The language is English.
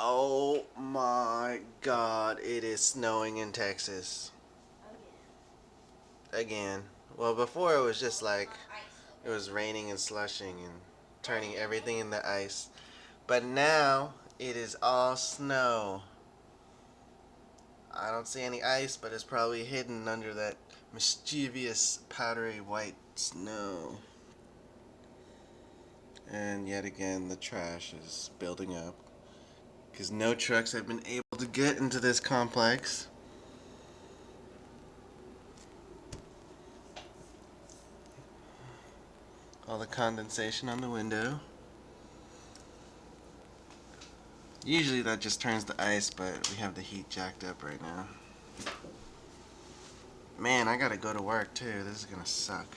Oh my god, it is snowing in Texas. Again. Well, before it was just like it was raining and slushing and turning everything into ice. But now it is all snow. I don't see any ice, but it's probably hidden under that mischievous powdery white snow. And yet again, the trash is building up because no trucks have been able to get into this complex. All the condensation on the window. Usually that just turns to ice, but we have the heat jacked up right now. Man, I gotta go to work too. This is gonna suck.